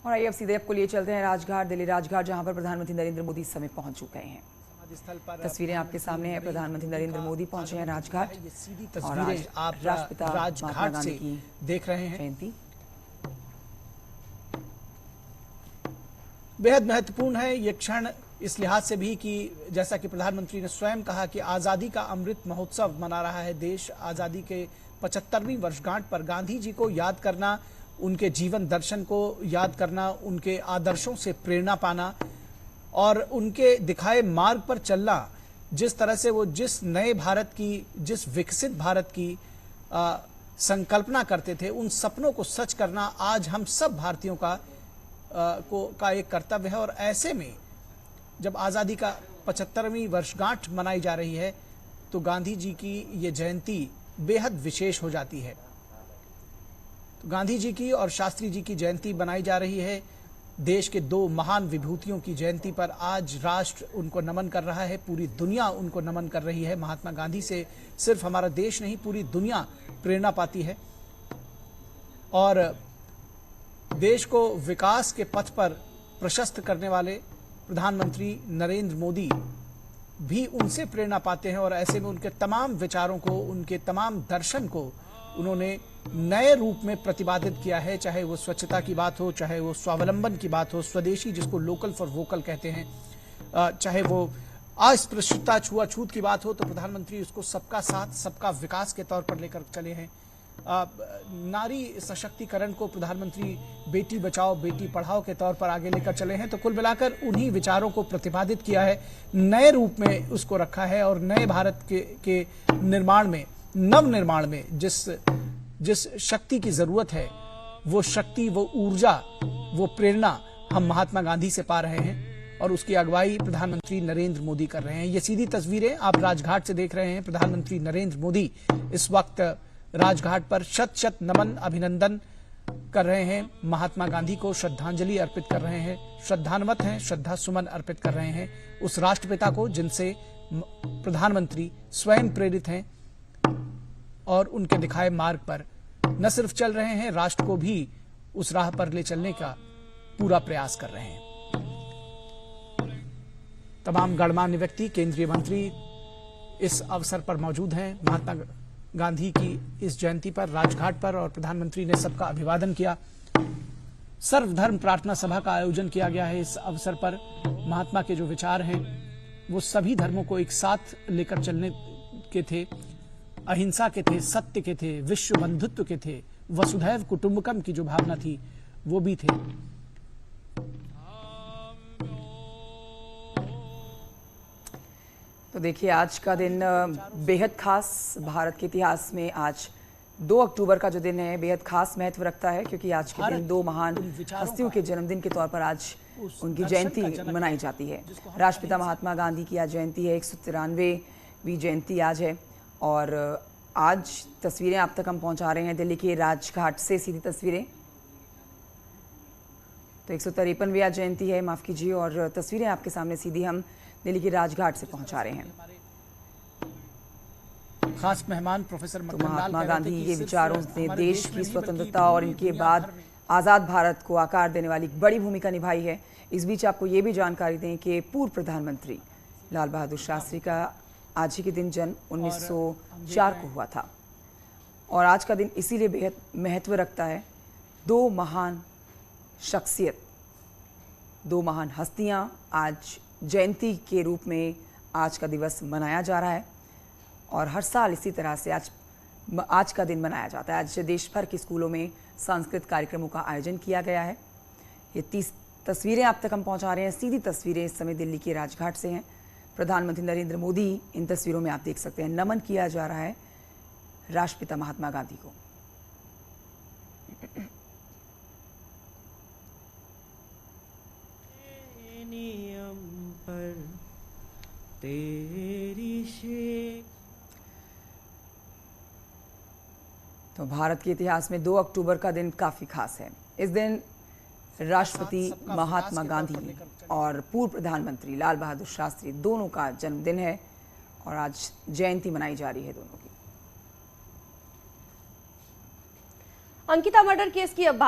और आइए अब सीधे आपको लिए चलते हैं राजघाट, दिल्ली राजघाट, जहां पर प्रधानमंत्री नरेंद्र मोदी इस समय पहुंच चुके हैं। तस्वीरें आपके सामने हैं। प्रधानमंत्री नरेंद्र मोदी पहुंचे हैं राजघाट और आज राष्ट्रपिता महात्मा गांधी की देख रहे हैं। जयंती बेहद महत्वपूर्ण है ये क्षण इस लिहाज से भी कि जैसा कि प्रधानमंत्री ने स्वयं कहा कि आजादी का अमृत महोत्सव मना रहा है देश। आजादी के 75वीं वर्षगांठ पर गांधी जी को याद करना, उनके जीवन दर्शन को याद करना, उनके आदर्शों से प्रेरणा पाना और उनके दिखाए मार्ग पर चलना, जिस तरह से वो जिस नए भारत की, जिस विकसित भारत की संकल्पना करते थे, उन सपनों को सच करना आज हम सब भारतीयों का एक कर्तव्य है। और ऐसे में जब आज़ादी का 75वीं वर्षगांठ मनाई जा रही है तो गांधी जी की ये जयंती बेहद विशेष हो जाती है। तो गांधी जी की और शास्त्री जी की जयंती बनाई जा रही है। देश के दो महान विभूतियों की जयंती पर आज राष्ट्र उनको नमन कर रहा है, पूरी दुनिया उनको नमन कर रही है। महात्मा गांधी से सिर्फ हमारा देश नहीं, पूरी दुनिया प्रेरणा पाती है और देश को विकास के पथ पर प्रशस्त करने वाले प्रधानमंत्री नरेंद्र मोदी भी उनसे प्रेरणा पाते हैं। और ऐसे में उनके तमाम विचारों को, उनके तमाम दर्शन को उन्होंने नए रूप में प्रतिपादित किया है। चाहे वो स्वच्छता की बात हो, चाहे वो स्वावलंबन की बात हो, स्वदेशी जिसको लोकल फॉर वोकल कहते हैं, चाहे वो अस्पृश्यता छुआछूत की बात हो, तो प्रधानमंत्री उसको सबका साथ सबका विकास के तौर पर लेकर चले हैं। नारी सशक्तिकरण को प्रधानमंत्री बेटी बचाओ बेटी पढ़ाओ के तौर पर आगे लेकर चले हैं। तो कुल मिलाकर उन्हीं विचारों को प्रतिपादित किया है, नए रूप में उसको रखा है और नए भारत के निर्माण में, नव निर्माण में जिस शक्ति की जरूरत है, वो शक्ति, वो ऊर्जा, वो प्रेरणा हम महात्मा गांधी से पा रहे हैं और उसकी अगुवाई प्रधानमंत्री नरेंद्र मोदी कर रहे हैं। ये सीधी तस्वीरें आप राजघाट से देख रहे हैं। प्रधानमंत्री नरेंद्र मोदी इस वक्त राजघाट पर शत शत नमन, अभिनंदन कर रहे हैं, महात्मा गांधी को श्रद्धांजलि अर्पित कर रहे हैं, श्रद्धान्वित हैं, श्रद्धा सुमन अर्पित कर रहे हैं उस राष्ट्रपिता को जिनसे प्रधानमंत्री स्वयं प्रेरित हैं और उनके दिखाए मार्ग पर न सिर्फ चल रहे हैं, राष्ट्र को भी उस राह पर ले चलने का पूरा प्रयास कर रहे हैं। तमाम गणमान्य व्यक्ति, केंद्रीय मंत्री इस अवसर पर मौजूद हैं। महात्मा गांधी की इस जयंती पर राजघाट पर और प्रधानमंत्री ने सबका अभिवादन किया। सर्वधर्म प्रार्थना सभा का आयोजन किया गया है। इस अवसर पर महात्मा के जो विचार हैं वो सभी धर्मों को एक साथ लेकर चलने के थे, अहिंसा के थे, सत्य के थे, विश्व बंधुत्व के थे, वसुधैव कुटुंबकम की जो भावना थी वो भी थे। तो देखिए, आज का दिन बेहद खास भारत के इतिहास में आज 2 अक्टूबर का जो दिन है बेहद खास महत्व रखता है, क्योंकि आज के दिन दो महान हस्तियों के जन्मदिन के तौर पर आज उनकी जयंती मनाई जाती है। राष्ट्रपिता महात्मा गांधी की आज जयंती है, 193वीं जयंती आज है। और आज तस्वीरें आप तक हम पहुंचा रहे हैं दिल्ली के राजघाट से, सीधी तस्वीरें। तो 153वीं आज जयंती है, माफ कीजिए, और तस्वीरें आपके सामने सीधी हम दिल्ली के राजघाट से पहुंचा रहे हैं। खास मेहमान प्रोफेसर तो महात्मा गांधी के विचारों ने देश की स्वतंत्रता और इनके बाद आज़ाद भारत को आकार देने वाली बड़ी भूमिका निभाई है। इस बीच आपको ये भी जानकारी दें कि पूर्व प्रधानमंत्री लाल बहादुर शास्त्री का आज ही के दिन जन्म 1904 को हुआ था और आज का दिन इसीलिए बेहद महत्व रखता है। दो महान शख्सियत, दो महान हस्तियां आज जयंती के रूप में आज का दिवस मनाया जा रहा है और हर साल इसी तरह से आज का दिन मनाया जाता है। आज देश भर के स्कूलों में सांस्कृतिक कार्यक्रमों का आयोजन किया गया है। ये 30 तस्वीरें आप तक हम पहुंचा रहे हैं, सीधी तस्वीरें इस समय दिल्ली के राजघाट से हैं। प्रधानमंत्री नरेंद्र मोदी, इन तस्वीरों में आप देख सकते हैं, नमन किया जा रहा है राष्ट्रपिता महात्मा गांधी को। तो भारत के इतिहास में 2 अक्टूबर का दिन काफी खास है। इस दिन राष्ट्रपति महात्मा गांधी और पूर्व प्रधानमंत्री लाल बहादुर शास्त्री दोनों का जन्मदिन है और आज जयंती मनाई जा रही है दोनों की। अंकिता मर्डर केस की अब बात